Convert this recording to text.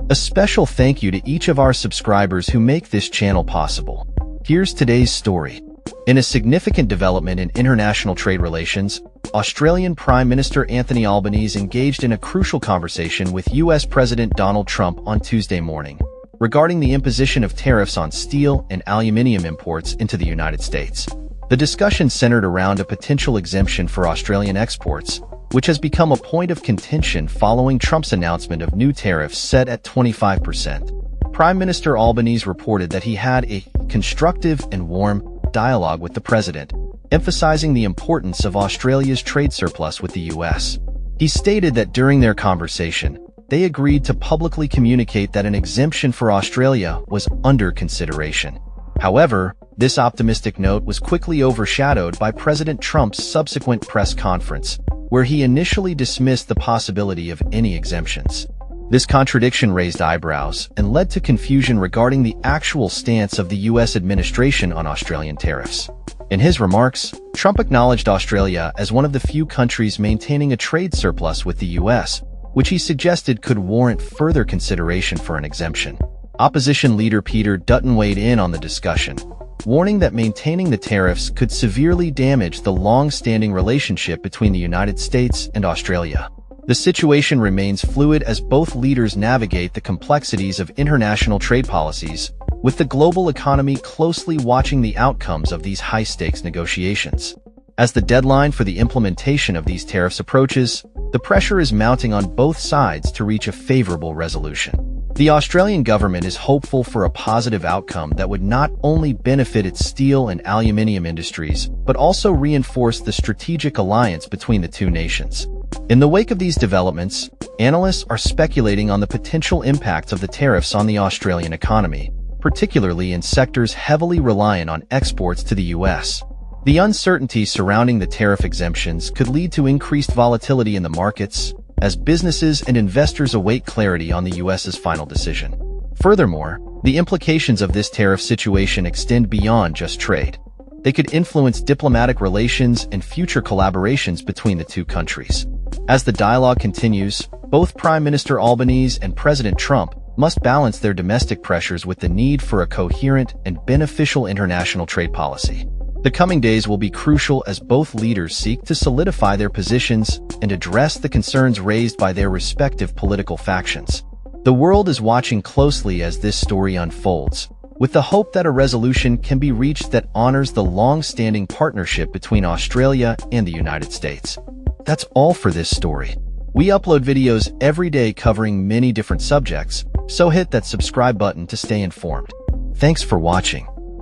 A special thank you to each of our subscribers who make this channel possible. Here's today's story. In a significant development in international trade relations, Australian Prime Minister Anthony Albanese engaged in a crucial conversation with US President Donald Trump on Tuesday morning regarding the imposition of tariffs on steel and aluminium imports into the United States. The discussion centered around a potential exemption for Australian exports, which has become a point of contention following Trump's announcement of new tariffs set at 25%. Prime Minister Albanese reported that he had a constructive and warm dialogue with the president, emphasizing the importance of Australia's trade surplus with the US. He stated that during their conversation, they agreed to publicly communicate that an exemption for Australia was under consideration. However, this optimistic note was quickly overshadowed by President Trump's subsequent press conference, where he initially dismissed the possibility of any exemptions. This contradiction raised eyebrows and led to confusion regarding the actual stance of the US administration on Australian tariffs. In his remarks, Trump acknowledged Australia as one of the few countries maintaining a trade surplus with the US, which he suggested could warrant further consideration for an exemption. Opposition leader Peter Dutton weighed in on the discussion, warning that maintaining the tariffs could severely damage the long-standing relationship between the United States and Australia. The situation remains fluid as both leaders navigate the complexities of international trade policies, with the global economy closely watching the outcomes of these high-stakes negotiations. As the deadline for the implementation of these tariffs approaches, the pressure is mounting on both sides to reach a favorable resolution. The Australian government is hopeful for a positive outcome that would not only benefit its steel and aluminium industries, but also reinforce the strategic alliance between the two nations. In the wake of these developments, analysts are speculating on the potential impacts of the tariffs on the Australian economy, particularly in sectors heavily reliant on exports to the US. The uncertainty surrounding the tariff exemptions could lead to increased volatility in the markets, as businesses and investors await clarity on the US's final decision. Furthermore, the implications of this tariff situation extend beyond just trade. They could influence diplomatic relations and future collaborations between the two countries. As the dialogue continues, both Prime Minister Albanese and President Trump must balance their domestic pressures with the need for a coherent and beneficial international trade policy. The coming days will be crucial as both leaders seek to solidify their positions and address the concerns raised by their respective political factions. The world is watching closely as this story unfolds, with the hope that a resolution can be reached that honors the long-standing partnership between Australia and the United States. That's all for this story. We upload videos every day covering many different subjects, so hit that subscribe button to stay informed. Thanks for watching.